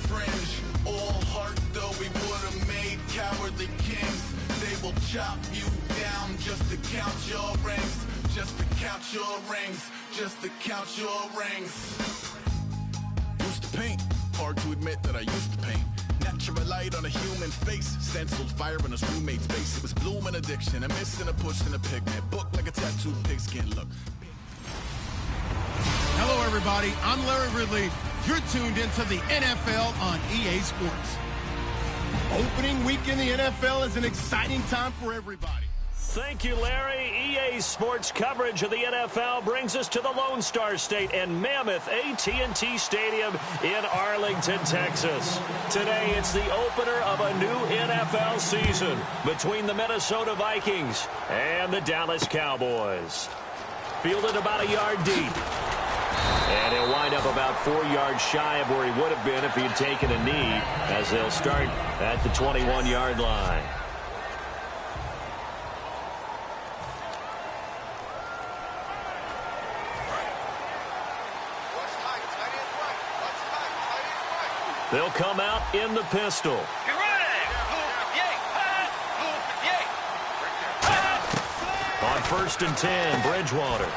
fringe. All heart though we would've made cowardly kings. They will chop you down just to count your rings. Just to count your rings. Just to count your rings. Used to paint. Hard to admit that I used to paint. Natural light on a human face. Stenciled fire in his roommate's face. It was bloom and addiction. A miss and a push and a pigment. Book like a tattooed pigskin. Look. Hello, everybody. I'm Larry Ridley. You're tuned into the NFL on EA Sports. Opening week in the NFL is an exciting time for everybody. Thank you, Larry. EA Sports coverage of the NFL brings us to the Lone Star State and Mammoth AT&T Stadium in Arlington, Texas. Today, it's the opener of a new NFL season between the Minnesota Vikings and the Dallas Cowboys. Fielded about a yard deep. And he'll wind up about 4 yards shy of where he would have been if he had taken a knee, as they'll start at the 21-yard line. They'll come out in the pistol. On 1st and 10, Bridgewater.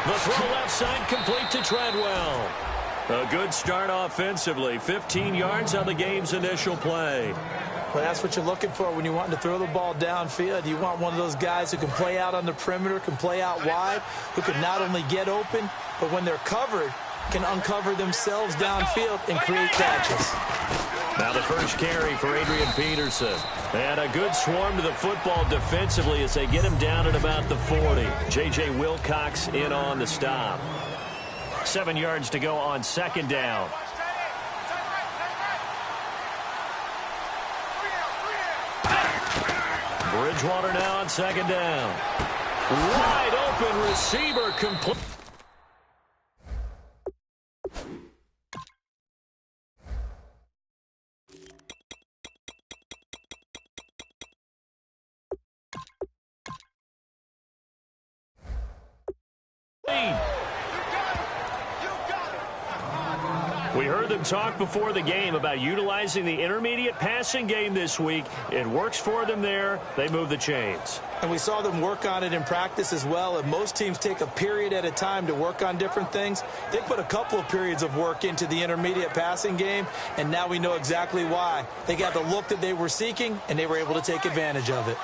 The throw left side complete to Treadwell. A good start offensively. 15 yards on the game's initial play. Well, that's what you're looking for when you want to throw the ball downfield. You want one of those guys who can play out on the perimeter, can play out wide, who can not only get open, but when they're covered, can uncover themselves downfield and create catches. Now the first carry for Adrian Peterson. And a good swarm to the football defensively as they get him down at about the 40. J.J. Wilcox in on the stop. 7 yards to go on 2nd down. Bridgewater now on 2nd down. Wide open receiver complete. We heard them talk before the game about utilizing the intermediate passing game this week. It works for them there. They move the chains. And we saw them work on it in practice as well. And most teams take a period at a time to work on different things. They put a couple of periods of work into the intermediate passing game, and now we know exactly why. They got the look that they were seeking, and they were able to take advantage of it.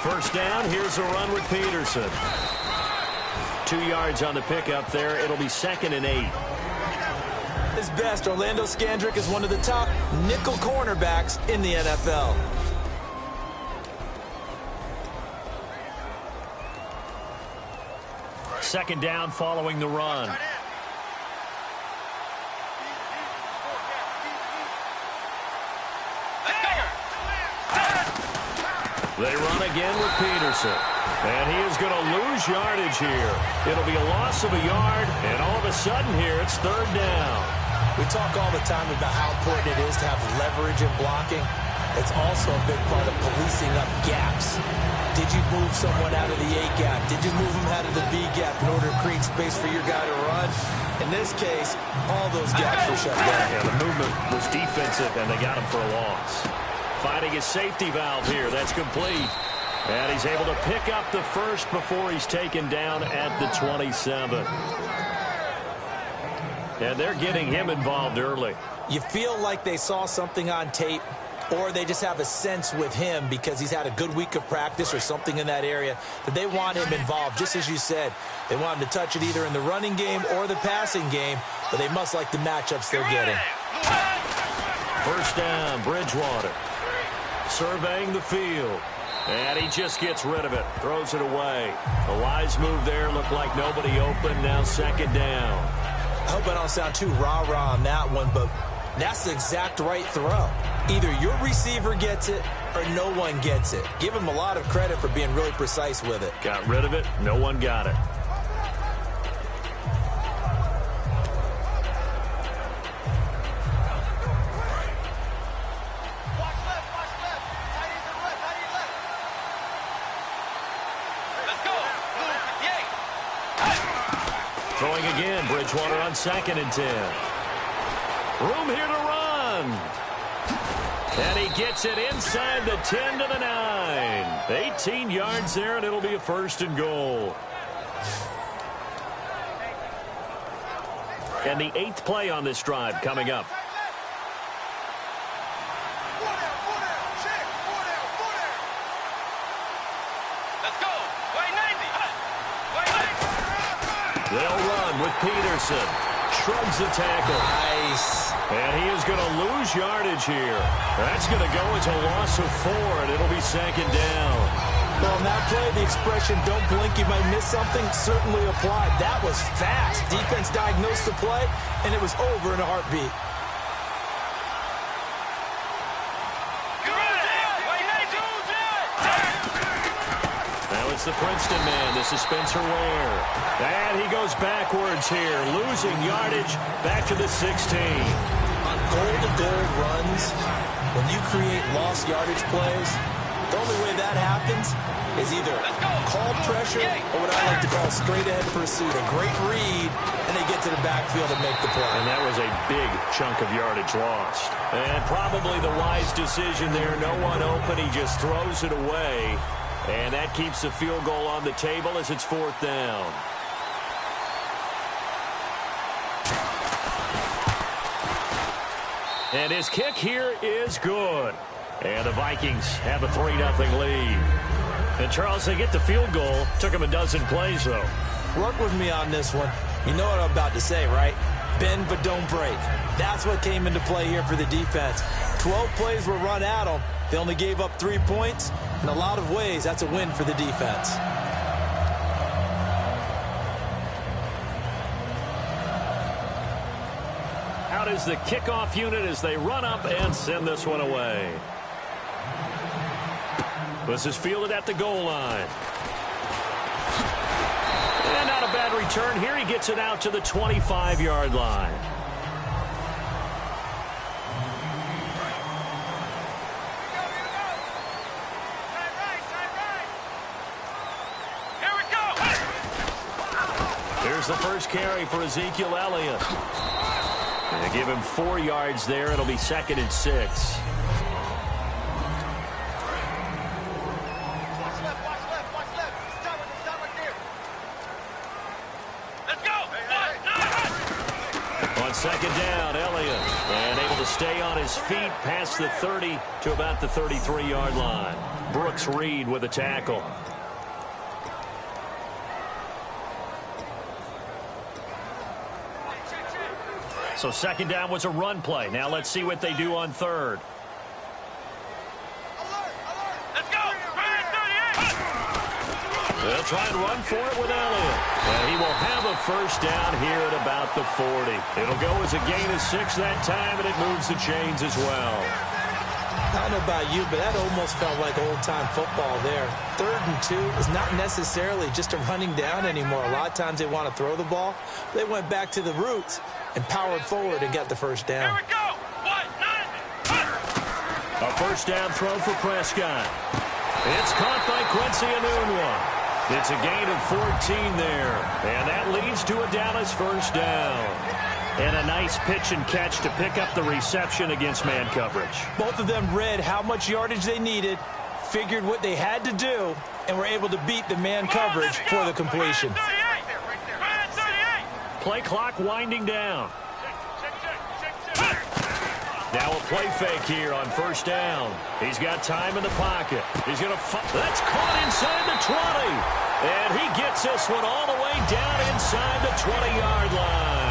First down, here's a run with Peterson. 2 yards on the pickup there. It'll be 2nd and 8. His best, Orlando Scandrick is one of the top nickel cornerbacks in the NFL. Second down following the run. They run again with Peterson. And he is going to lose yardage here. It'll be a loss of a yard, and all of a sudden here, it's 3rd down. We talk all the time about how important it is to have leverage in blocking. It's also a big part of policing up gaps. Did you move someone out of the A gap? Did you move them out of the B gap in order to create space for your guy to run? In this case, all those gaps were shut down. Yeah, the movement was defensive, and they got him for a loss. Finding his safety valve here. That's complete. And he's able to pick up the first before he's taken down at the 27. And they're getting him involved early. You feel like they saw something on tape, or they just have a sense with him because he's had a good week of practice or something in that area that they want him involved. Just as you said, they want him to touch it either in the running game or the passing game, but they must like the matchups they're getting. First down, Bridgewater. Surveying the field. And he just gets rid of it. Throws it away. A wise move there. Looked like nobody open. Now 2nd down. I hope I don't sound too rah-rah on that one, but that's the exact right throw. Either your receiver gets it or no one gets it. Give him a lot of credit for being really precise with it. Got rid of it. No one got it. Let's go. Throwing again, Bridgewater on 2nd and 10. Room here to run. And he gets it inside the 10 to the 9. 18 yards there, and it'll be a 1st and goal. And the 8th play on this drive coming up. They'll run with Peterson. Shrugs the tackle. Nice. And he is going to lose yardage here. That's going to go as a loss of 4, and it'll be 2nd down. Well, on that play, the expression, don't blink, you might miss something, certainly applied. That was fast. Defense diagnosed the play, and it was over in a heartbeat. It's the Princeton man. This is Spencer Ware. And he goes backwards here, losing yardage back to the 16. On goal-to-goal runs, when you create lost yardage plays, the only way that happens is either called pressure or what I like to call straight-ahead pursuit. A great read, and they get to the backfield and make the play. And that was a big chunk of yardage lost. And probably the wise decision there. No one open. He just throws it away. And that keeps the field goal on the table as it's 4th down. And his kick here is good. And the Vikings have a 3-0 lead. And, Charles, they get the field goal. Took them a dozen plays, though. Work with me on this one. You know what I'm about to say, right? Bend but don't break. That's what came into play here for the defense. 12 plays were run at them. They only gave up 3 points. In a lot of ways, that's a win for the defense. Out is the kickoff unit as they run up and send this one away. This is fielded at the goal line. And not a bad return here. He gets it out to the 25-yard line. Here's the first carry for Ezekiel Elliott. And they give him 4 yards there. It'll be 2nd and 6. On 2nd down, Elliott. And able to stay on his feet past the 30 to about the 33-yard line. Brooks Reed with a tackle. So 2nd down was a run play. Now let's see what they do on 3rd. Let's go! They'll try and run for it with Elliott. And he will have a 1st down here at about the 40. It'll go as a gain of 6 that time, and it moves the chains as well. I don't know about you, but that almost felt like old-time football there. 3rd and 2 is not necessarily just a running down anymore. A lot of times they want to throw the ball. They went back to the roots and powered forward and got the 1st down. Here we go! 1, 9, A 1st down throw for Prescott. It's caught by Quincy Enunwa. It's a gain of 14 there. And that leads to a Dallas 1st down. And a nice pitch and catch to pick up the reception against man coverage. Both of them read how much yardage they needed, figured what they had to do, and were able to beat the man coverage for the completion. Play clock winding down. Now a play fake here on 1st down. He's got time in the pocket. He's going to that's caught inside the 20. And he gets this one all the way down inside the 20-yard line.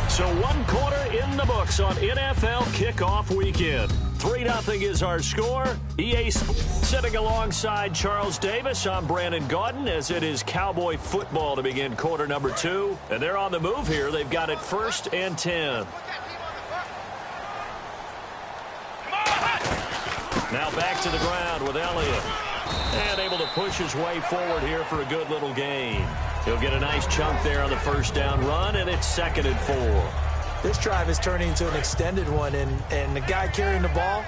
So 1 quarter in the books on NFL kickoff weekend. 3-0 is our score. EA sitting alongside Charles Davis. I'm Brandon Gaudin as it is Cowboy football to begin quarter number 2. And they're on the move here. They've got it 1st and 10. Now back to the ground with Elliott. And able to push his way forward here for a good little gain. He'll get a nice chunk there on the 1st down run, and it's 2nd and 4. This drive is turning into an extended one, and the guy carrying the ball,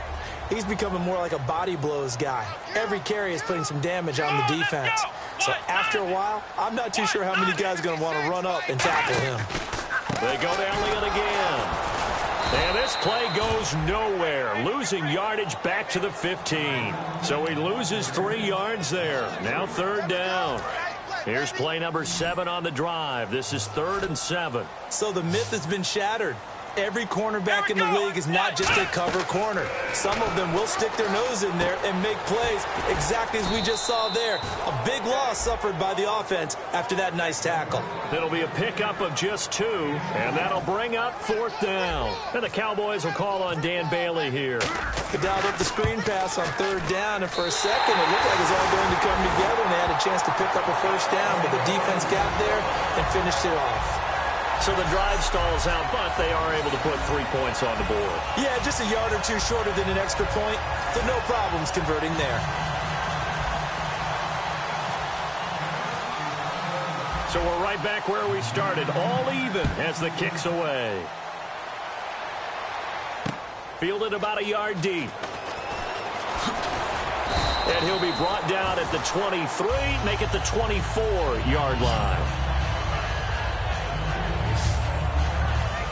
He's becoming more like a body blows guy. Every carry is putting some damage on the defense. So after a while, I'm not too sure how many guys are going to want to run up and tackle him. They go to Elliott again. And this play goes nowhere, losing yardage back to the 15. So he loses 3 yards there. Now 3rd down. Here's play number 7 on the drive. This is 3rd and 7. So the myth has been shattered. Every cornerback in the league is not just a cover corner. Some of them will stick their nose in there and make plays exactly as we just saw there. A big loss suffered by the offense after that nice tackle. It'll be a pickup of just 2, and that'll bring up 4th down. And the Cowboys will call on Dan Bailey here. They dialed up the screen pass on 3rd down, and for a second it looked like it was all going to come together, and they had a chance to pick up a 1st down, but the defense got there and finished it off. So the drive stalls out, but they are able to put 3 points on the board. Yeah, just a yard or 2 shorter than an extra point, so no problems converting there. So we're right back where we started, all even as the kick's away. Fielded about a yard deep. And he'll be brought down at the 23, make it the 24-yard line.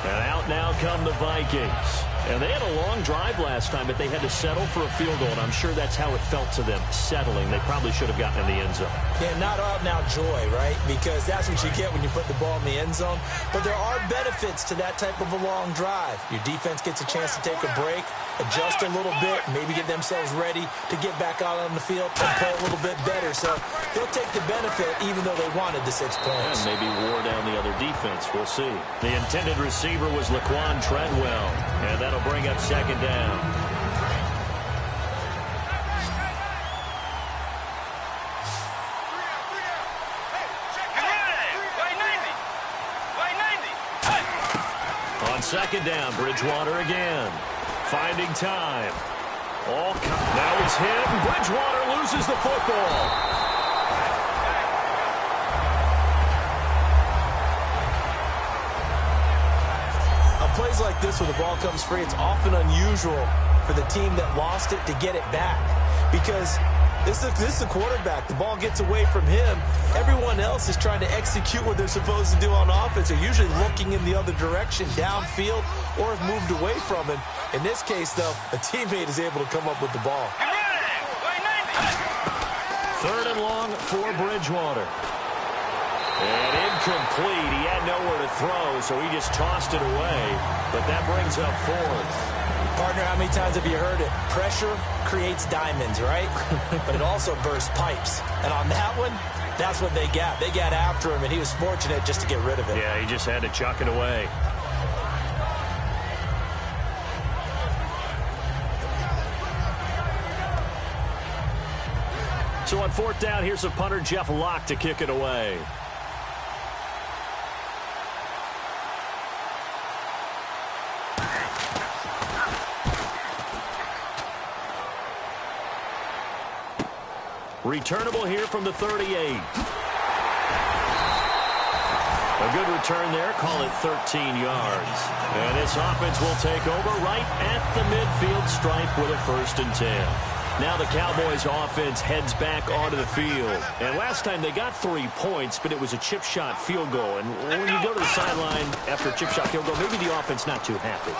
And out now come the Vikings. And they had a long drive last time, but they had to settle for a field goal, and I'm sure that's how it felt to them, settling. They probably should have gotten in the end zone. Yeah, not out-and-out joy, right? Because that's what you get when you put the ball in the end zone. But there are benefits to that type of a long drive. Your defense gets a chance to take a break, adjust a little bit, maybe get themselves ready to get back out on the field and play a little bit better. So they'll take the benefit even though they wanted the 6 points. And maybe wore down the other defense. We'll see. The intended receiver was Laquan Treadwell, and that'll bring up 2nd down. On 2nd down, Bridgewater again. Finding time. Now he's hit, and Bridgewater loses the football. Plays like this where the ball comes free, it's often unusual for the team that lost it to get it back because this is the quarterback. The ball gets away from him. Everyone else is trying to execute what they're supposed to do on offense. They're usually looking in the other direction, downfield, or have moved away from him. In this case, though, a teammate is able to come up with the ball. 3rd and long for Bridgewater. And incomplete. He had nowhere to throw, so he just tossed it away. But that brings up 4th. Partner, how many times have you heard it? Pressure creates diamonds, right? But it also bursts pipes. And on that one, that's what they got. They got after him, and he was fortunate just to get rid of it. Yeah, he just had to chuck it away. So on 4th down, here's the punter, Jeff Locke, to kick it away. Returnable here from the 38. A good return there. Call it 13 yards. And this offense will take over right at the midfield stripe with a 1st and 10. Now the Cowboys offense heads back onto the field. And last time they got 3 points, but it was a chip shot field goal. And when you go to the sideline after a chip shot field goal, maybe the offense not too happy.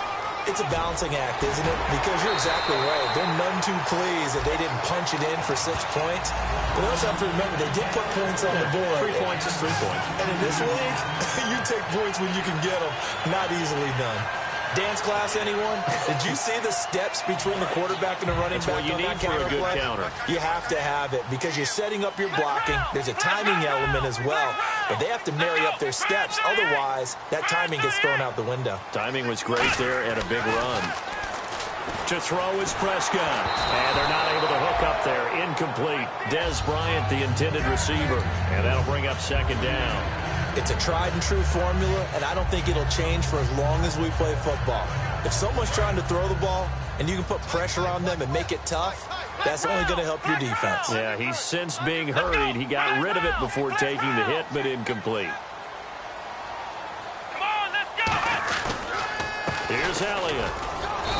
It's a balancing act, isn't it? Because you're exactly right. They're none too pleased that they didn't punch it in for 6 points. But they also have to remember they did put points on the board. 3 points is 3 points. And in this league, you take points when you can get them. Not easily done. Dance class, anyone? Did you see the steps between the quarterback and the running back on that counter play? That's what you need for a good counter. You have to have it because you're setting up your blocking. There's a timing element as well. But they have to marry up their steps. Otherwise, that timing gets thrown out the window. Timing was great there and a big run. To throw is Prescott. And they're not able to hook up there. Incomplete. Dez Bryant, the intended receiver. And that'll bring up 2nd down. It's a tried-and-true formula, and I don't think it'll change for as long as we play football. If someone's trying to throw the ball and you can put pressure on them and make it tough, that's only going to help your defense. Yeah, he's since being hurried. He got rid of it before taking the hit, but incomplete. Come on, let's go! Here's Elliott.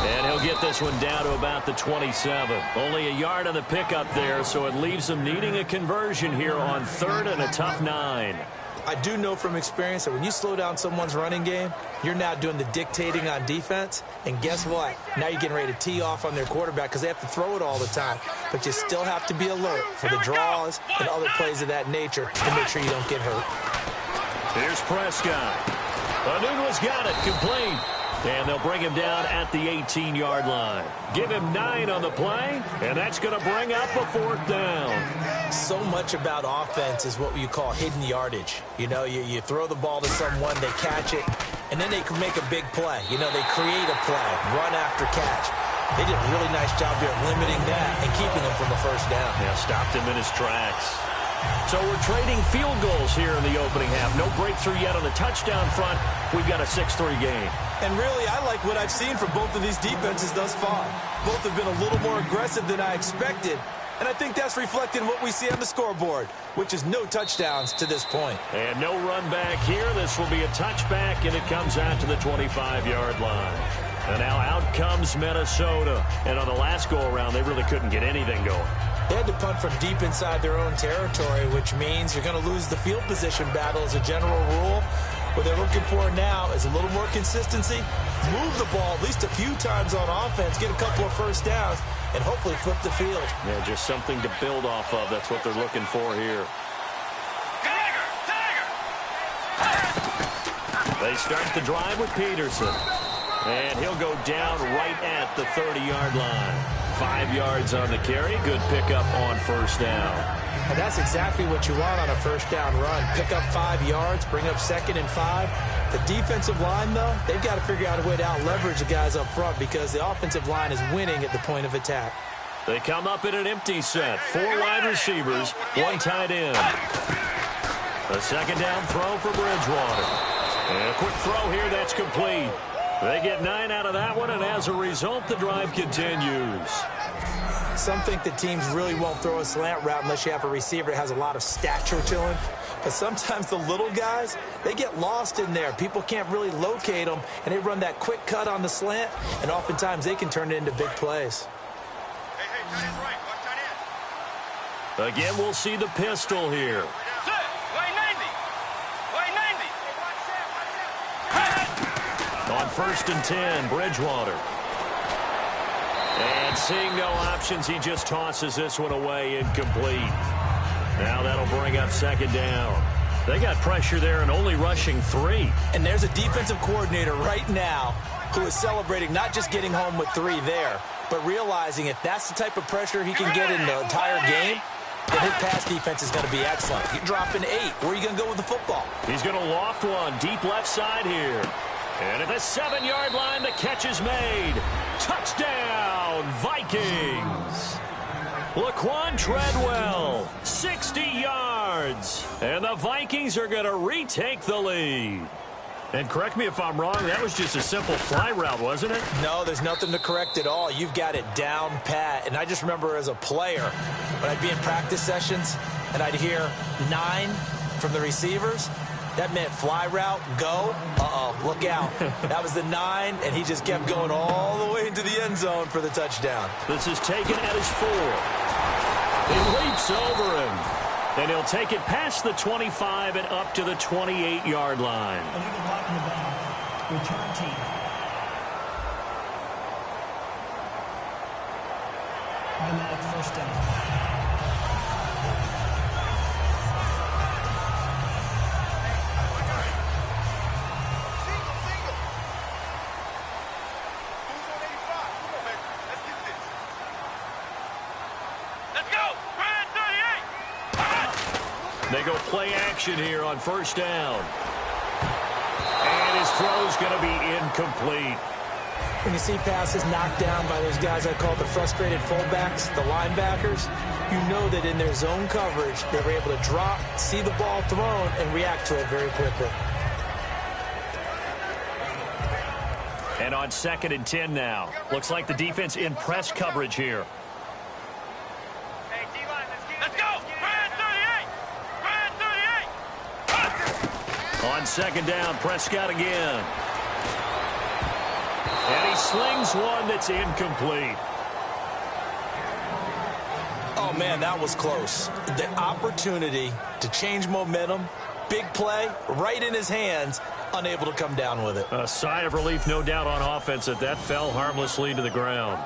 And he'll They'll get this one down to about the 27. Only a yard on the pickup there, so it leaves them needing a conversion here on 3rd and a tough 9. I do know from experience that when you slow down someone's running game, you're now doing the dictating on defense. And guess what? Now you're getting ready to tee off on their quarterback because they have to throw it all the time. But you still have to be alert for the draws and other plays of that nature to make sure you don't get hurt. Here's Prescott. Anunwa's got it, complete. And they'll bring him down at the 18-yard line. Give him 9 on the play, and that's going to bring up a 4th down. So much about offense is what you call hidden yardage. You know, you throw the ball to someone, they catch it, and then they can make a big play. You know, they create a play, run after catch. They did a really nice job here limiting that and keeping him from a 1st down. Yeah, stopped him in his tracks. So we're trading field goals here in the opening half. No breakthrough yet on the touchdown front. We've got a 6-3 game. And really, I like what I've seen from both of these defenses thus far. Both have been a little more aggressive than I expected. And I think that's reflected in what we see on the scoreboard, which is no touchdowns to this point. And no run back here. This will be a touchback, and it comes out to the 25-yard line. And now out comes Minnesota. And on the last go-around, they really couldn't get anything going. They had to punt from deep inside their own territory, which means you're going to lose the field position battle as a general rule. What they're looking for now is a little more consistency, move the ball at least a few times on offense, get a couple of 1st downs, and hopefully flip the field. Yeah, just something to build off of. That's what they're looking for here. They start the drive with Peterson. And he'll go down right at the 30-yard line. 5 yards on the carry. Good pickup on 1st down. And that's exactly what you want on a 1st down run. Pick up 5 yards, bring up 2nd and 5. The defensive line, though, they've got to figure out a way to out-leverage the guys up front because the offensive line is winning at the point of attack. They come up in an empty set. 4 wide receivers, 1 tight end. A 2nd down throw for Bridgewater. And a quick throw here that's complete. They get 9 out of that one, and as a result, the drive continues. Some think that teams really won't throw a slant route unless you have a receiver that has a lot of stature to him. But sometimes the little guys, they get lost in there. People can't really locate them, and they run that quick cut on the slant, and oftentimes they can turn it into big plays. Again, we'll see the pistol here. On 1st and 10, Bridgewater. And seeing no options, he just tosses this one away, incomplete. Now that'll bring up 2nd down. They got pressure there and only rushing 3. And there's a defensive coordinator right now who is celebrating not just getting home with 3 there, but realizing if that's the type of pressure he can get in the entire game, then his pass defense is going to be excellent. You're dropping 8. Where are you going to go with the football? He's going to loft one deep left side here. And at the 7-yard line, the catch is made. Touchdown, Vikings. Laquan Treadwell, 60 yards. And the Vikings are going to retake the lead. And correct me if I'm wrong, that was just a simple fly route, wasn't it? No, there's nothing to correct at all. You've got it down pat. And I just remember as a player, when I'd be in practice sessions and I'd hear 9 from the receivers, that meant fly route, go, look out. That was the 9, and he just kept going all the way into the end zone for the touchdown. This is taken at his 4. He leaps over him, and he'll take it past the 25 and up to the 28-yard line. Illegal blocking the ball. Return team. Automatic 1st down. They go play action here on 1st down. And his throw's going to be incomplete. When you see passes knocked down by those guys I call the frustrated fullbacks, the linebackers, you know that in their zone coverage, they were able to drop, see the ball thrown, and react to it very quickly. And on 2nd and 10 now. Looks like the defense in press coverage here. On 2nd down, Prescott again. And he slings one that's incomplete. Oh, man, that was close. The opportunity to change momentum, big play, right in his hands, unable to come down with it. A sigh of relief, no doubt, on offense that fell harmlessly to the ground.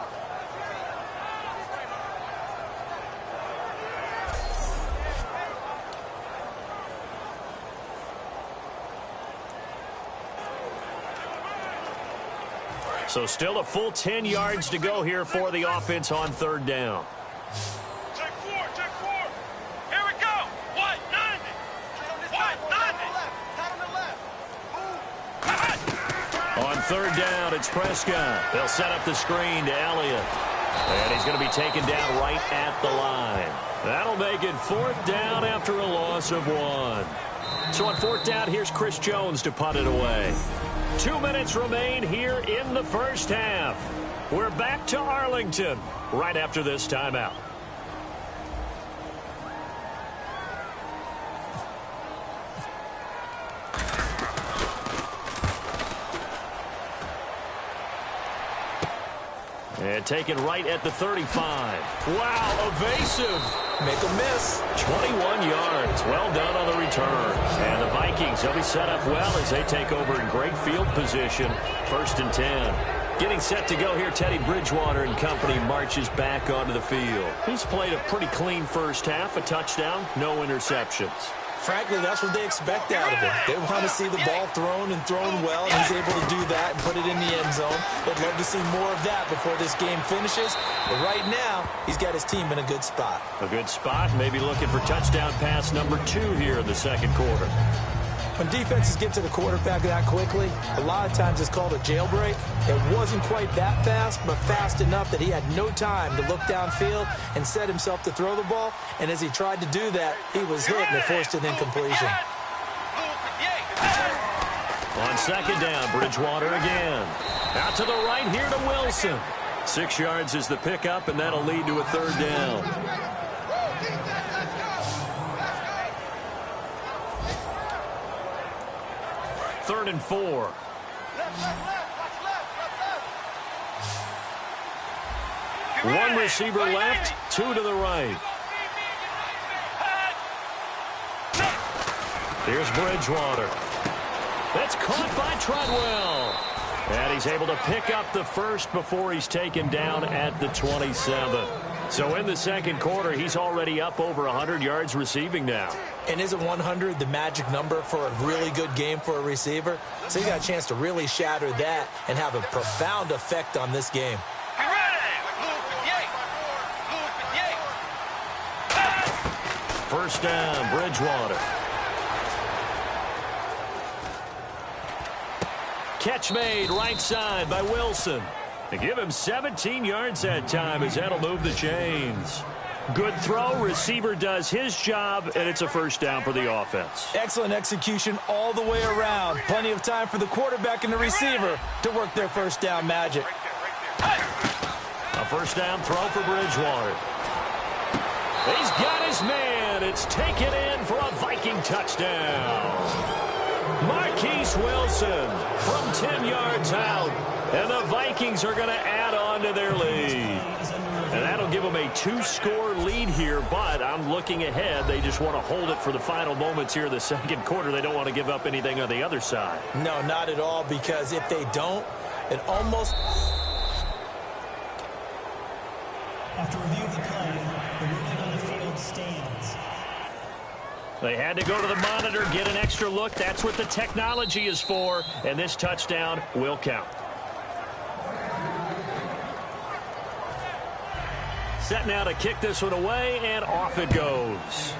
So still a full 10 yards to go here for the offense on third down. Check four. Here we go. 190. 190. On third down, it's Prescott. They'll set up the screen to Elliott. And he's going to be taken down right at the line. That'll make it fourth down after a loss of 1. So on fourth down, here's Chris Jones to punt it away. 2 minutes remain here in the first half. We're back to Arlington right after this timeout. And taken right at the 35. Wow, evasive. Make a miss. 21 yards. Well done on the return. And the Vikings, they'll be set up well as they take over in great field position. 1st and 10. Getting set to go here, Teddy Bridgewater and company marches back onto the field. He's played a pretty clean first half, a touchdown, no interceptions. Frankly, that's what they expect out of him. They want to see the ball thrown and thrown well, and he's able to do that and put it in the end zone. They'd love to see more of that before this game finishes. But right now, he's got his team in a good spot. A good spot, maybe looking for touchdown pass number 2 here in the second quarter. When defenses get to the quarterback that quickly, a lot of times it's called a jailbreak. It wasn't quite that fast, but fast enough that he had no time to look downfield and set himself to throw the ball. And as he tried to do that, he was hit and it forced an incompletion. On second down, Bridgewater again. Out to the right here to Wilson. 6 yards is the pickup, and that'll lead to a third down. Third and 4. One receiver left, 2 to the right. Here's Bridgewater. That's caught by Treadwell. And he's able to pick up the first before he's taken down at the 27. So in the second quarter, he's already up over 100 yards receiving now. And isn't 100 the magic number for a really good game for a receiver? So he got a chance to really shatter that and have a profound effect on this game. First down, Bridgewater. Catch made right side by Wilson. They give him 17 yards that time as that'll move the chains. Good throw. Receiver does his job, and it's a first down for the offense. Excellent execution all the way around. Plenty of time for the quarterback and the receiver to work their first down magic. A first down throw for Bridgewater. He's got his man. It's taken in for a Viking touchdown. Marquise Wilson from 10 yards out. And the Vikings are going to add on to their lead. And that'll give them a 2-score lead here, but I'm looking ahead. They just want to hold it for the final moments here in the second quarter. They don't want to give up anything on the other side. No, not at all, because if they don't, it almost... After review of the play, the ruling on the field stands. They had to go to the monitor, get an extra look. That's what the technology is for, and this touchdown will count. Set now to kick this one away, and off it goes.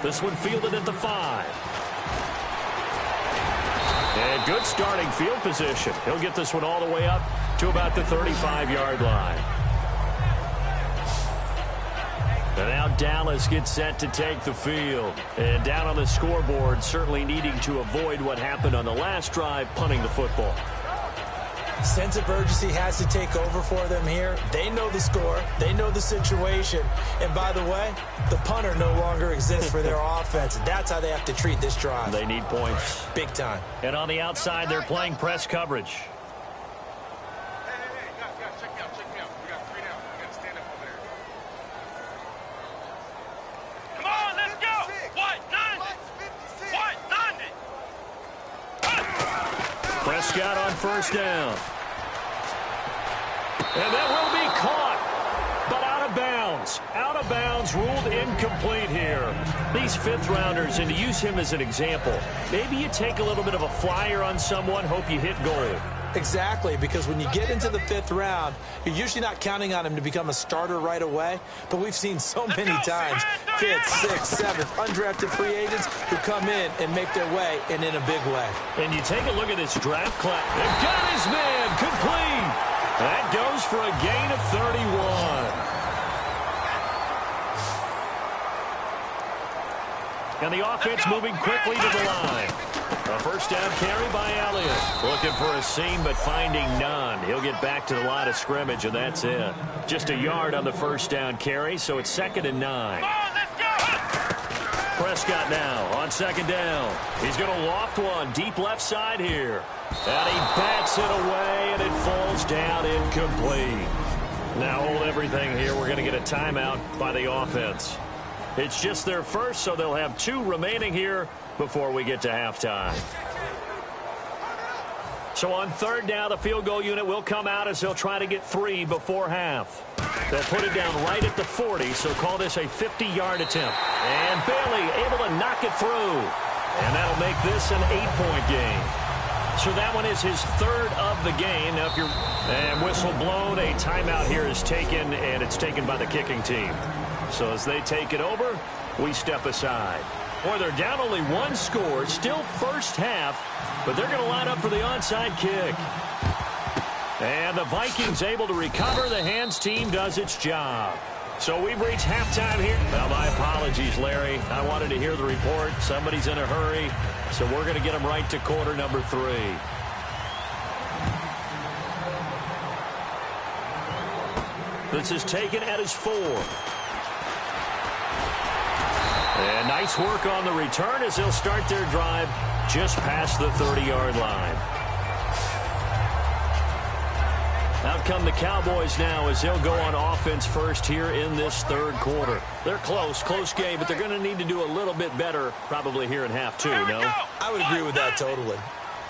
This one fielded at the 5. And good starting field position. He'll get this one all the way up to about the 35-yard line. And now Dallas gets set to take the field. And down on the scoreboard, certainly needing to avoid what happened on the last drive, punting the football. Sense of urgency has to take over for them here. They know the score. They know the situation. And by the way, the punter no longer exists for their offense. That's how they have to treat this drive. They need points. Big time. And on the outside, they're playing press coverage. Hey, guys, check me out. We got 3 down. We got to stand up over there. Come on, let's go. What? 90. What? 90. Prescott on first down. And that will be caught, but out of bounds. Out of bounds, ruled incomplete here. These fifth-rounders, and to use him as an example, maybe you take a little bit of a flyer on someone, hope you hit goal. Exactly, because when you get into the 5th round, you're usually not counting on him to become a starter right away. But we've seen so many times 5th, 6th, 7th, undrafted free agents who come in and make their way, and in a big way. And you take a look at this draft class. They've got his man complete. That goes for a gain of 31. And the offense moving quickly to the line. A first down carry by Elliott. Looking for a seam, but finding none. He'll get back to the line of scrimmage, and that's it. Just a yard on the first down carry, so it's 2nd and 9. Come on, let's go. Prescott now on 2nd down. He's going to loft one deep left side here. And he bats it away, and it falls down incomplete. Now hold everything here. We're going to get a timeout by the offense. It's just their first, so they'll have 2 remaining here before we get to halftime. So on 3rd down, the field goal unit will come out as they'll try to get 3 before half. They'll put it down right at the 40, so call this a 50-yard attempt. And Bailey able to knock it through. And that'll make this an 8-point game. So that one is his 3rd of the game. Now, if you're and whistle blown, a timeout here is taken, and it's taken by the kicking team. So as they take it over, we step aside. Boy, they're down only 1 score, still first half, but they're going to line up for the onside kick. And the Vikings able to recover. The hands team does its job. So we've reached halftime here. Well, my apologies, Larry. I wanted to hear the report. Somebody's in a hurry, so we're going to get them right to quarter number 3. This is taken at his 4. And nice work on the return as they'll start their drive just past the 30-yard line. Out come the Cowboys now as they'll go on offense first here in this 3rd quarter. They're close game, but they're going to need to do a little bit better probably here in half 2, no? I would agree with that totally.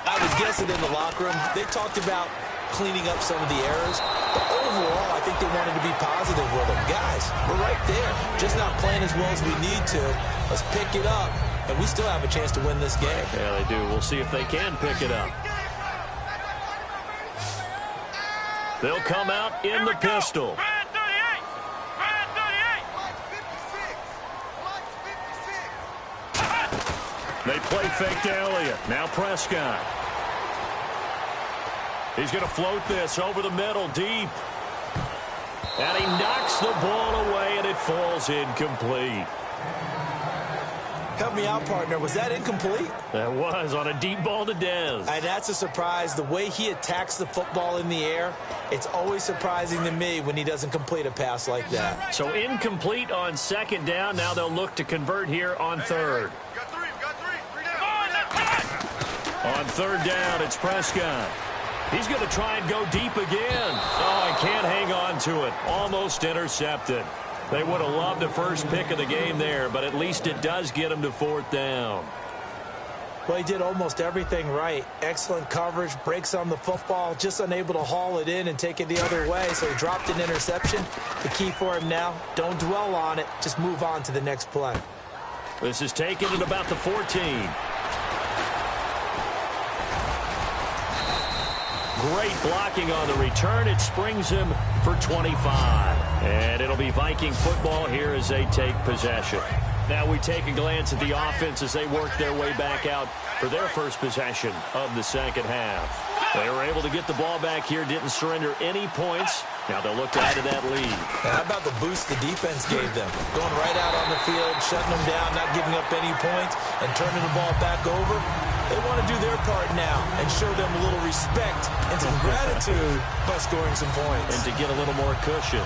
I was guessing in the locker room, they talked about cleaning up some of the errors, but overall, I think they wanted to be positive with them. Guys, we're right there, just not playing as well as we need to. Let's pick it up, and we still have a chance to win this game. Yeah, they do. We'll see if they can pick it up. They'll come out in the pistol. Red 38. Red 38. They play fake to Elliott. Now Prescott. He's going to float this over the middle, deep. And he knocks the ball away, and it falls incomplete. Help me out, partner. Was that incomplete? That was on a deep ball to Dez. And that's a surprise. The way he attacks the football in the air, it's always surprising to me when he doesn't complete a pass like that. So incomplete on 2nd down. Now they'll look to convert here on 3rd. Got 3 down. On 3rd down, it's Prescott. He's going to try and go deep again. Oh, I can't hang on to it. Almost intercepted. They would have loved the first pick of the game there, but at least it does get him to 4th down. Well, he did almost everything right. Excellent coverage, breaks on the football, just unable to haul it in and take it the other way, so he dropped an interception. The key for him now, don't dwell on it, just move on to the next play. This is taken at about the 14. Great blocking on the return. It springs him for 25. And it'll be Viking football here as they take possession. Now we take a glance at the offense as they work their way back out for their first possession of the 2nd half. They were able to get the ball back here, didn't surrender any points. Now they'll look to add to that lead. How about the boost the defense gave them? Going right out on the field, shutting them down, not giving up any points, and turning the ball back over. They want to do their part now and show them a little respect and some gratitude by scoring some points. And to get a little more cushion.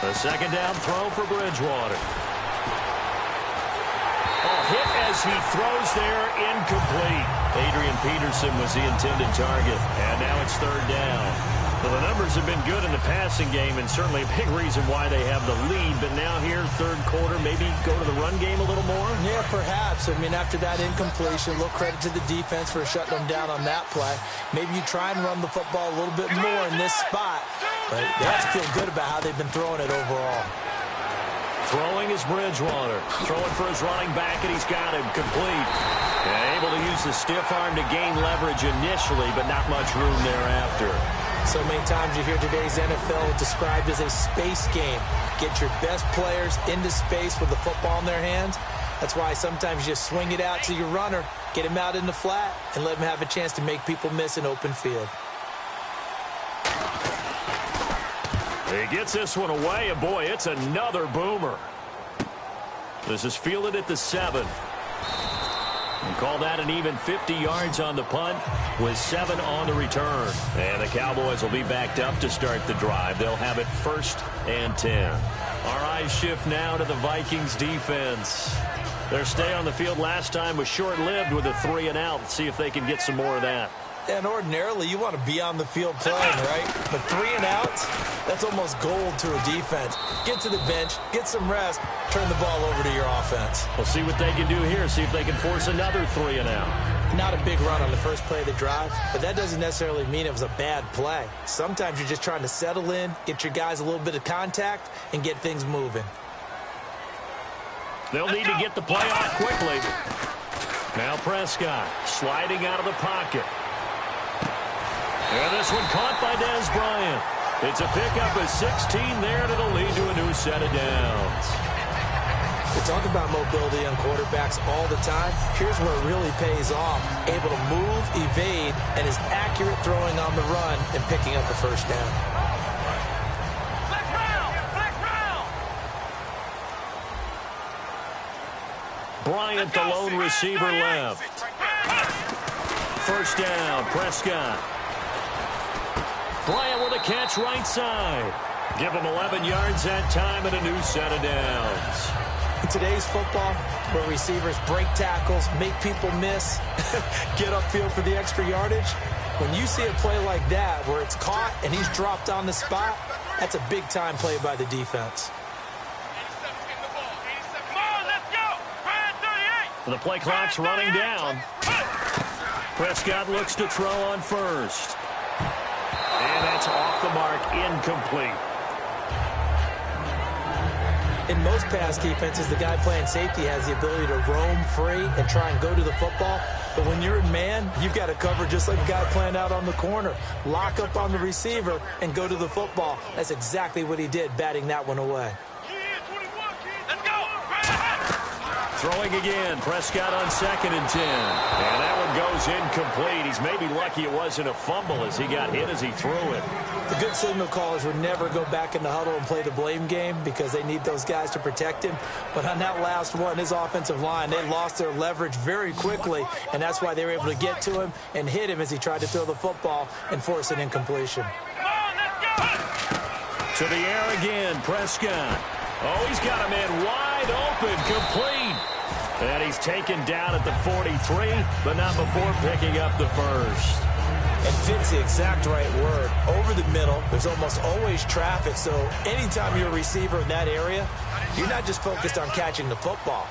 A second down throw for Bridgewater. Oh, hit as he throws there, incomplete. Adrian Peterson was the intended target, and now it's third down. Well, the numbers have been good in the passing game, and certainly a big reason why they have the lead. But now here, third quarter, maybe go to the run game a little more? Yeah, perhaps. I mean, after that incompletion, a little credit to the defense for shutting them down on that play. Maybe you try and run the football a little bit more in this spot. But they have to feel good about how they've been throwing it overall. Throwing is Bridgewater. Throwing for his running back, and he's got him complete. And able to use the stiff arm to gain leverage initially, but not much room thereafter. So many times you hear today's NFL described as a space game. Get your best players into space with the football in their hands. That's why sometimes you just swing it out to your runner, get him out in the flat, and let him have a chance to make people miss an open field. He gets this one away, and boy, it's another boomer. This is fielded at the 7. And call that an even 50 yards on the punt with 7 on the return. And the Cowboys will be backed up to start the drive. They'll have it 1st and 10. Our eyes shift now to the Vikings defense. Their stay on the field last time was short-lived with a 3 and out. Let's see if they can get some more of that. And ordinarily, you want to be on the field playing, right? But 3 and outs, that's almost gold to a defense. Get to the bench, get some rest, turn the ball over to your offense. We'll see what they can do here, see if they can force another 3 and out. Not a big run on the first play of the drive, but that doesn't necessarily mean it was a bad play. Sometimes you're just trying to settle in, get your guys a little bit of contact, and get things moving. They'll need to get the play off quickly. Now Prescott sliding out of the pocket. And this one caught by Dez Bryant. It's a pickup of 16 there, and it'll lead to a new set of downs. We talk about mobility on quarterbacks all the time. Here's where it really pays off. Able to move, evade, and is accurate throwing on the run and picking up a first down. Bryant, the lone receiver, left. First down, Prescott. Bryant with a catch right side. Give him 11 yards that time and a new set of downs. In today's football, where receivers break tackles, make people miss, get upfield for the extra yardage, when you see a play like that where it's caught and he's dropped on the spot, that's a big-time play by the defense. The play clock's running down. Prescott looks to throw on first. And that's off the mark, incomplete. In most pass defenses, the guy playing safety has the ability to roam free and try and go to the football. But when you're in man, you've got to cover just like a guy playing out on the corner. Lock up on the receiver and go to the football. That's exactly what he did, batting that one away. Throwing again, Prescott on 2nd and 10. And that one goes incomplete. He's maybe lucky it wasn't a fumble as he got hit as he threw it. The good signal callers would never go back in the huddle and play the blame game because they need those guys to protect him. But on that last one, his offensive line, they lost their leverage very quickly, and that's why they were able to get to him and hit him as he tried to throw the football and force an incompletion. To the air again, Prescott. Oh, he's got a man wide open, complete. And he's taken down at the 43, but not before picking up the first. And fit's the exact right word. Over the middle, there's almost always traffic, so anytime you're a receiver in that area, you're not just focused on catching the football.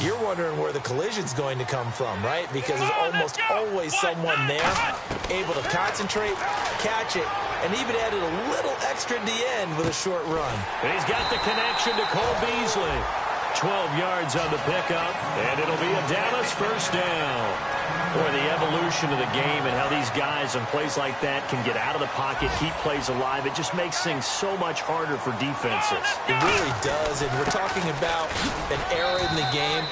You're wondering where the collision's going to come from, right? Because there's almost always someone there able to concentrate, catch it, and even added a little extra at the end with a short run. And he's got the connection to Cole Beasley. 12 yards on the pickup, and it'll be a Dallas first down. Boy, the evolution of the game and how these guys in plays like that can get out of the pocket, keep plays alive, it just makes things so much harder for defenses. It really does, and we're talking about an era in the game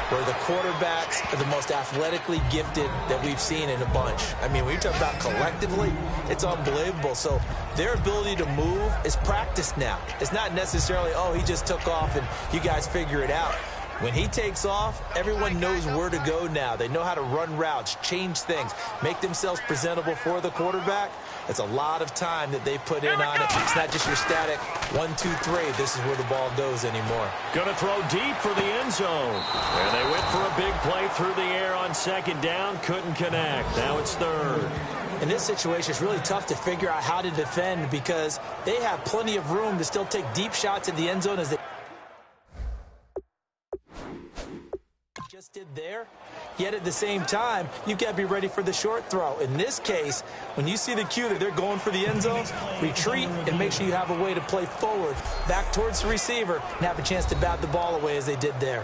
where the quarterbacks are the most athletically gifted that we've seen in a bunch. I mean, when you talk about collectively, it's unbelievable. So their ability to move is practiced now. It's not necessarily, oh, he just took off and you guys figure it out. When he takes off, everyone knows where to go now. They know how to run routes, change things, make themselves presentable for the quarterback. It's a lot of time that they put in on it. It's not just your static 1, 2, 3. This is where the ball goes anymore. Going to throw deep for the end zone. And they went for a big play through the air on second down. Couldn't connect. Now it's third. In this situation, it's really tough to figure out how to defend because they have plenty of room to still take deep shots at the end zone as they just did there. Yet at the same time, you've got to be ready for the short throw. In this case, when you see the cue that they're going for the end zone, retreat and make sure you have a way to play forward, back towards the receiver, and have a chance to bat the ball away as they did there.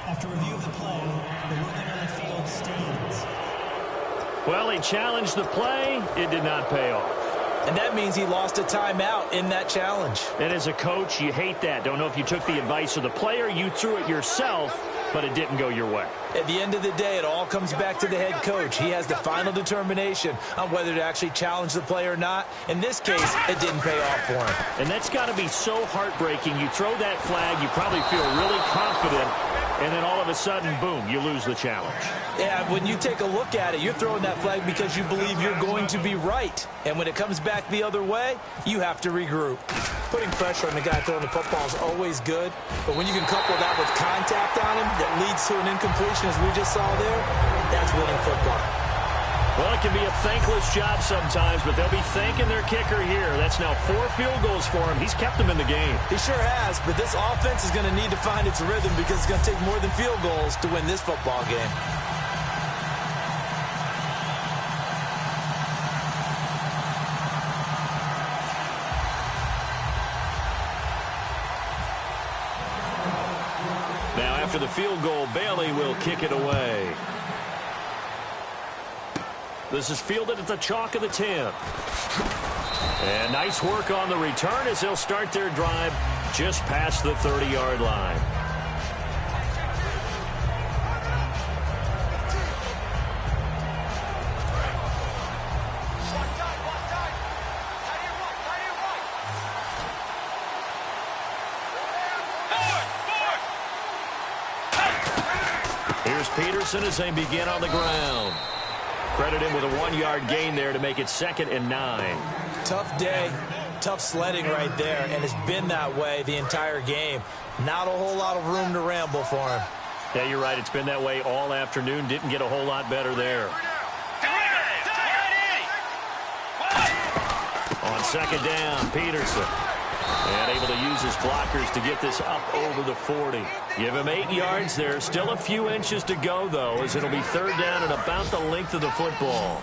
After review of the play, the ruling on the field stands. Well, he challenged the play. It did not pay off. And that means he lost a timeout in that challenge. And as a coach, you hate that. Don't know if you took the advice of the player, you threw it yourself, but it didn't go your way. At the end of the day, it all comes back to the head coach. He has the final determination on whether to actually challenge the play or not. In this case, it didn't pay off for him. And that's got to be so heartbreaking. You throw that flag, you probably feel really confident, and then all of a sudden, boom, you lose the challenge. Yeah, when you take a look at it, you're throwing that flag because you believe you're going to be right. And when it comes back the other way, you have to regroup. Putting pressure on the guy throwing the football is always good, but when you can couple that with contact on him that leads to an incompletion, as we just saw there, that's winning football. Well, it can be a thankless job sometimes, but they'll be thanking their kicker here. That's now 4 field goals for him. He's kept them in the game. He sure has, but this offense is going to need to find its rhythm because it's going to take more than field goals to win this football game. Now, after the field goal, Bailey will kick it away. This is fielded at the chalk of the 10. And nice work on the return as they'll start their drive just past the 30-yard line. Here's Peterson as they begin on the ground. Credit him with a 1-yard gain there to make it 2nd and 9. Tough day, tough sledding right there, and it's been that way the entire game. Not a whole lot of room to ramble for him. Yeah, you're right. It's been that way all afternoon. Didn't get a whole lot better there. On 2nd down, Peterson. And able to use his blockers to get this up over the 40. Give him 8 yards there. Still a few inches to go, though, as it'll be 3rd down and about the length of the football.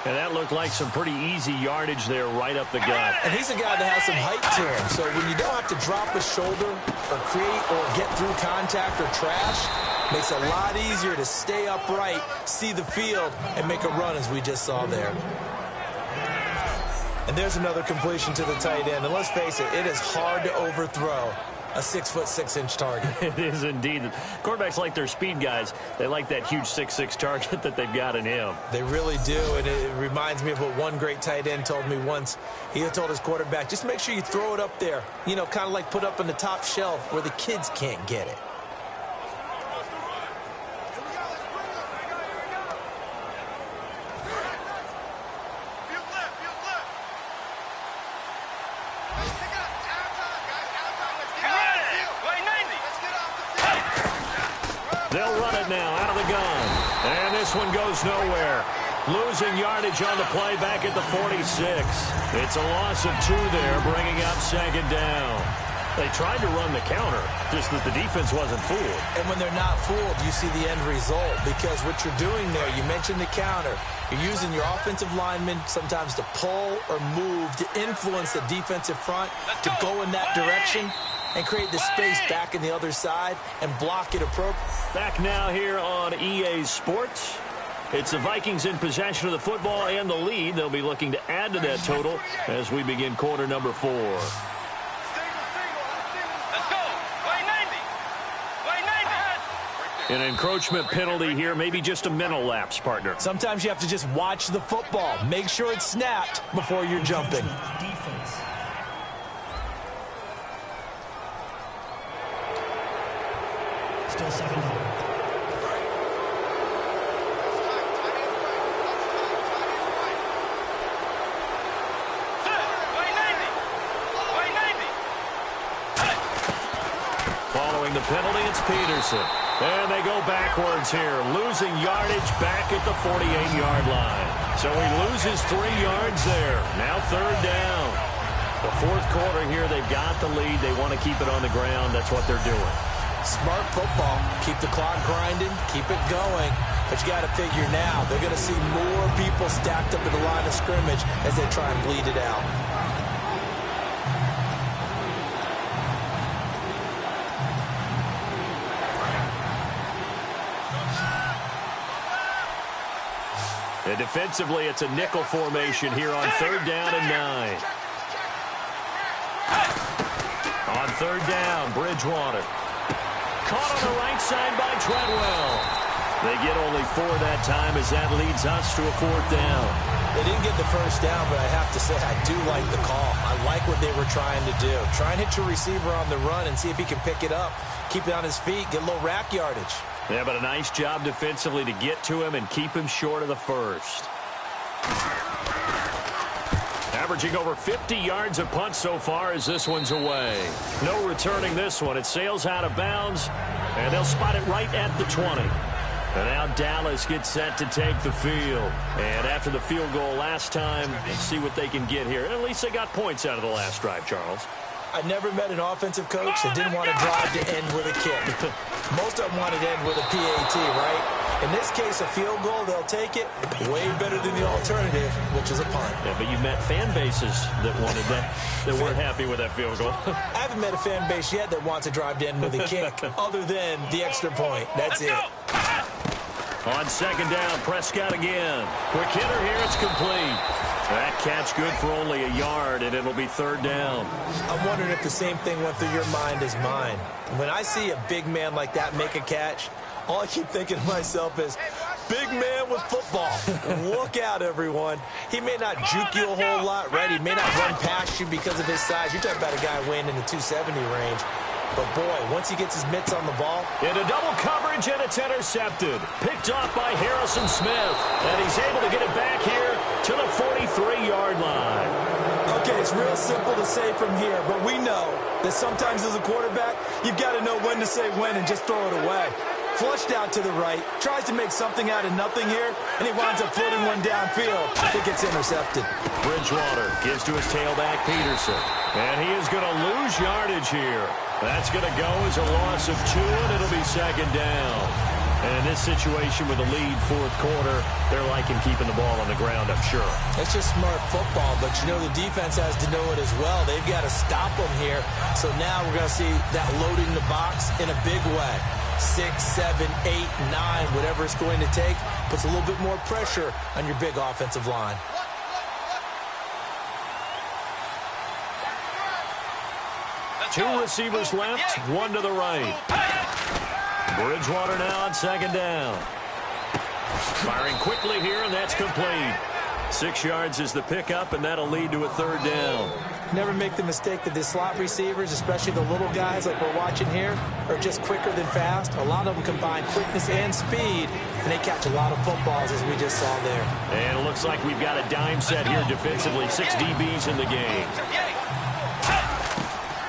And that looked like some pretty easy yardage there right up the gut. And he's a guy that has some height to him. So when you don't have to drop a shoulder or create or get through contact or trash, makes it a lot easier to stay upright, see the field, and make a run as we just saw there. And there's another completion to the tight end. And let's face it, it is hard to overthrow a 6'6" target. It is indeed. Quarterbacks like their speed guys. They like that huge 6'6" target that they've got in him. They really do, and it reminds me of what one great tight end told me once. He told his quarterback, just make sure you throw it up there. You know, kind of like put up on the top shelf where the kids can't get it. They'll run it now out of the gun. And this one goes nowhere. Losing yardage on the play back at the 46. It's a loss of 2 there, bringing up second down. They tried to run the counter, just that the defense wasn't fooled. And when they're not fooled, you see the end result, because what you're doing there, you mentioned the counter. You're using your offensive linemen sometimes to pull or move to influence the defensive front to go in that direction and create the space back in the other side and block it appropriately. Back now here on EA Sports. It's the Vikings in possession of the football and the lead. They'll be looking to add to that total as we begin quarter number 4. An encroachment penalty here, maybe just a mental lapse, partner. Sometimes you have to just watch the football. Make sure it's snapped before you're jumping. Defense. Still second down. Following the penalty, it's Peterson. And they go backwards here, losing yardage back at the 48-yard line. So he loses 3 yards there. Now third down. The fourth quarter here, they've got the lead. They want to keep it on the ground. That's what they're doing. Smart football. Keep the clock grinding. Keep it going. But you got to figure now, they're going to see more people stacked up at the line of scrimmage as they try and bleed it out. And defensively, it's a nickel formation here on third down and 9. On third down, Bridgewater. Caught on the right side by Treadwell. They get only 4 that time as that leads us to a 4th down. They didn't get the first down, but I have to say I do like the call. I like what they were trying to do. Try and hit your receiver on the run and see if he can pick it up. Keep it on his feet, get a little rack yardage. Yeah, but a nice job defensively to get to him and keep him short of the first. Averaging over 50 yards a punt so far as this one's away. No returning this one. It sails out of bounds, and they'll spot it right at the 20. And now Dallas gets set to take the field. And after the field goal last time, let's see what they can get here. And at least they got points out of the last drive, Charles. I never met an offensive coach that didn't want to drive to end with a kick. Most of them wanted to end with a PAT, right? In this case, a field goal, they'll take it. Way better than the alternative, which is a punt. Yeah, but you've met fan bases that wanted that, that weren't happy with that field goal. I haven't met a fan base yet that wants to drive to end with a kick, other than the extra point. That's it. On second down, Prescott again. Quick hitter here, it's complete. That catch good for only a yard, and it'll be third down. I'm wondering if the same thing went through your mind as mine. When I see a big man like that make a catch, all I keep thinking to myself is, big man with football. Look out, everyone. He may not juke you a whole lot, right? He may not run past you because of his size. You're talking about a guy weighing in the 270 range. But, boy, once he gets his mitts on the ball. Into double coverage, and it's intercepted. Picked off by Harrison Smith. And he's able to get it back here to the 43-yard line. Okay, it's real simple to say from here, but we know that sometimes as a quarterback, you've got to know when to say when and just throw it away. Flushed out to the right, tries to make something out of nothing here, and he winds up floating one downfield. I think it's intercepted. Bridgewater gives to his tailback, Peterson. And he is going to lose yardage here. That's going to go as a loss of 2, and it'll be second down. And in this situation with a lead fourth quarter, they're liking keeping the ball on the ground, I'm sure. It's just smart football, but you know the defense has to know it as well. They've got to stop them here. So now we're going to see that loading the box in a big way. 6, 7, 8, 9, whatever it's going to take, puts a little bit more pressure on your big offensive line. Two receivers left, one to the right. Bridgewater now on second down. Firing quickly here, and that's complete. 6 yards is the pickup, and that'll lead to a third down. Never make the mistake that the slot receivers, especially the little guys like we're watching here, are just quicker than fast. A lot of them combine quickness and speed, and they catch a lot of footballs, as we just saw there. And it looks like we've got a dime set here defensively. 6 DBs in the game.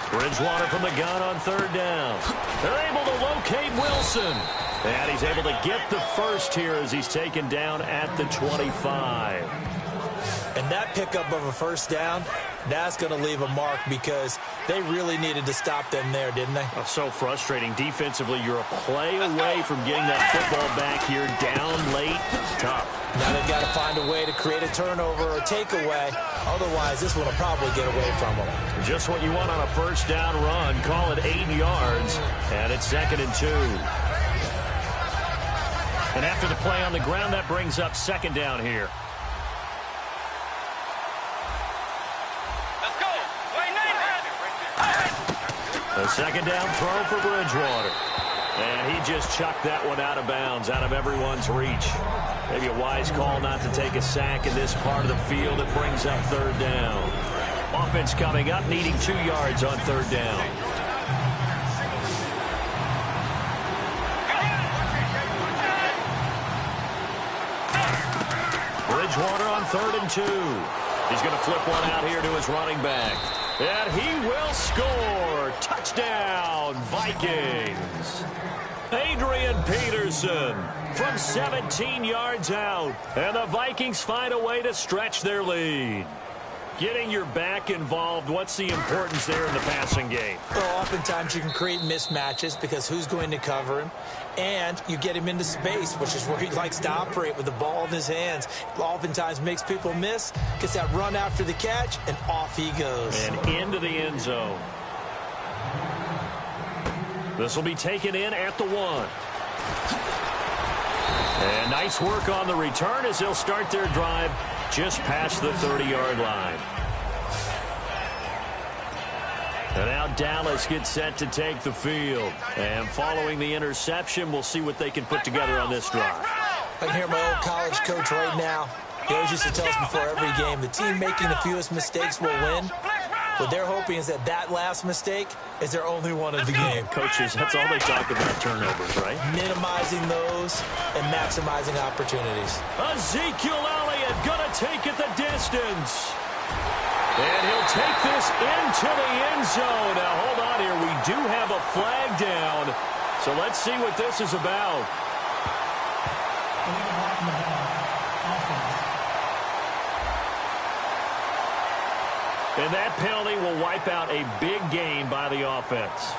Bridgewater from the gun on third down. They're able to locate Wilson. And he's able to get the first here as he's taken down at the 25. And that pickup of a first down, that's going to leave a mark because they really needed to stop them there, didn't they? Oh, so frustrating. Defensively, you're a play away from getting that football back here down late. Tough. Now they've got to find a way to create a turnover or takeaway. Otherwise, this one will probably get away from them. Just what you want on a first down run. Call it 8 yards, and it's 2nd and 2. And after the play on the ground, that brings up 2nd down here. Let's go. A 2nd down throw for Bridgewater. And he just chucked that one out of bounds, out of everyone's reach. Maybe a wise call not to take a sack in this part of the field. It brings up 3rd down. Offense coming up, needing 2 yards on 3rd down. Bridgewater on 3rd and 2. He's going to flip one out here to his running back. And he will score. Touchdown, Vikings. Adrian Peterson from 17 yards out. And the Vikings find a way to stretch their lead. Getting your back involved, what's the importance there in the passing game? Well, oftentimes you can create mismatches because who's going to cover him? And you get him into space, which is where he likes to operate with the ball in his hands. Oftentimes makes people miss, gets that run after the catch, and off he goes. And into the end zone. This will be taken in at the 1. And nice work on the return as they'll start their drive just past the 30-yard line. And now Dallas gets set to take the field. And following the interception, we'll see what they can put together on this drive. I can hear my old college coach right now. He always used to tell us before every game, the team making the fewest mistakes will win. What they're hoping is that last mistake is their only one of the game. Coaches, that's all they talk about, turnovers, right? Minimizing those and maximizing opportunities. Ezekiel Elliott going to take it the distance. And he'll take this into the end zone. Now, hold on here. We do have a flag down. So let's see what this is about. And that penalty will wipe out a big gain by the offense.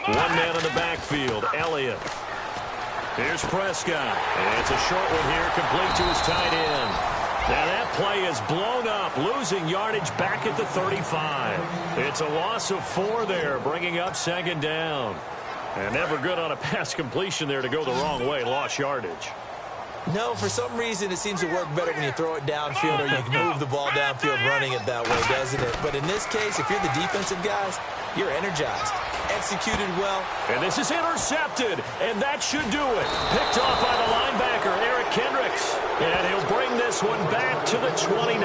One man in the backfield, Elliott. Here's Prescott. And it's a short one here, complete to his tight end. Now that play is blown up, losing yardage back at the 35. It's a loss of 4 there, bringing up 2nd down. And never good on a pass completion there to go the wrong way, lost yardage. No, for some reason it seems to work better when you throw it downfield or you can move the ball downfield running it that way, doesn't it? But in this case, if you're the defensive guys, you're energized. Executed well. And this is intercepted, and that should do it. Picked off by the linebacker, Eric Kendricks. And he'll bring this one back to the 29.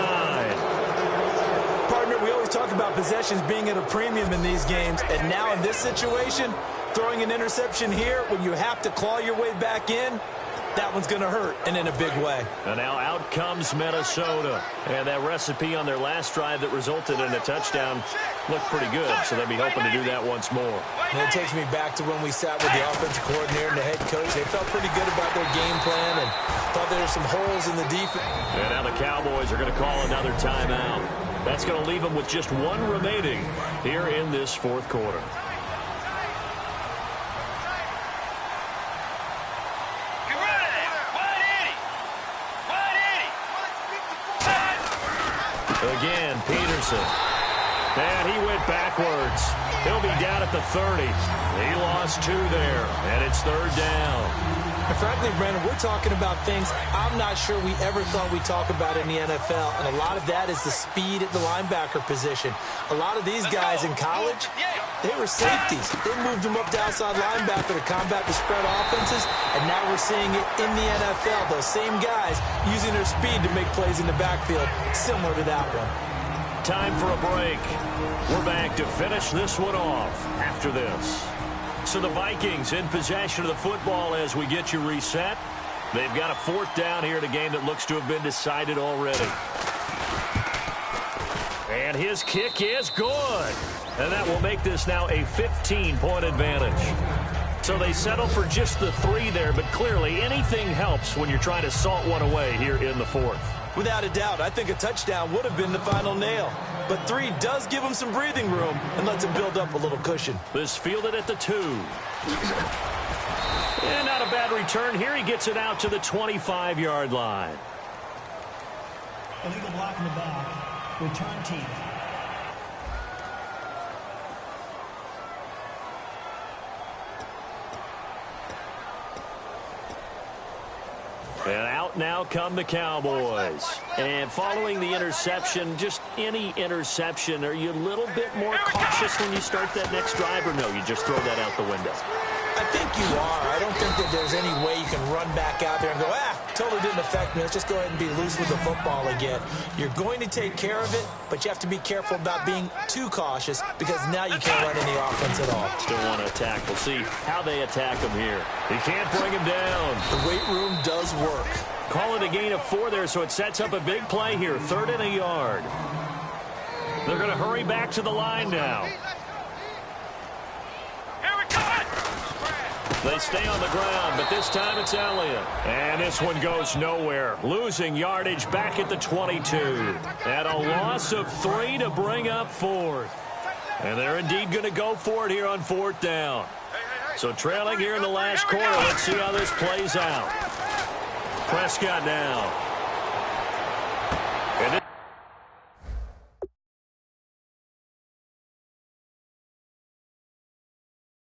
Partner, we always talk about possessions being at a premium in these games, and now in this situation, throwing an interception here when you have to claw your way back in, that one's going to hurt, and in a big way. And now out comes Minnesota. And that recipe on their last drive that resulted in a touchdown looked pretty good, so they'll be hoping to do that once more. And it takes me back to when we sat with the offensive coordinator and the head coach. They felt pretty good about their game plan and thought there were some holes in the defense. And now the Cowboys are going to call another timeout. That's going to leave them with just 1 remaining here in this 4th quarter. Again, Peterson. And he went backwards. He'll be down at the 30. He lost 2 there, and it's 3rd down. And frankly, Brandon, we're talking about things I'm not sure we ever thought we'd talk about in the NFL, and a lot of that is the speed at the linebacker position. A lot of these guys in college, they were safeties. They moved them up to outside linebacker to combat the spread offenses, and now we're seeing it in the NFL. Those same guys using their speed to make plays in the backfield, similar to that one. Time for a break. We're back to finish this one off after this. So the Vikings in possession of the football as we get you reset. They've got a 4th down here in a game that looks to have been decided already. And his kick is good. And that will make this now a 15-point advantage. So they settle for just the 3 there, but clearly anything helps when you're trying to salt one away here in the 4th. Without a doubt, I think a touchdown would have been the final nail. But 3 does give him some breathing room and lets him build up a little cushion. This fielded at the 2. And not a bad return here. He gets it out to the 25-yard line. Illegal block in the back. Return team. And out now come the Cowboys. And following the interception, just any interception, are you a little bit more cautious when you start that next drive, or no, you just throw that out the window? I think you are. I don't think that there's any way you can run back out there and go, totally didn't affect me. Let's just go ahead and be loose with the football again. You're going to take care of it, but you have to be careful about being too cautious because now you can't run any offense at all. Still want to attack. We'll see how they attack him here. He can't bring him down. The weight room does work. Call it a gain of 4 there, so it sets up a big play here. 3rd and a yard. They're going to hurry back to the line now. They stay on the ground, but this time it's Elliott. And this one goes nowhere. Losing yardage back at the 22. And a loss of 3 to bring up 4th. And they're indeed going to go for it here on 4th down. So trailing here in the last quarter. Let's see how this plays out. Prescott now.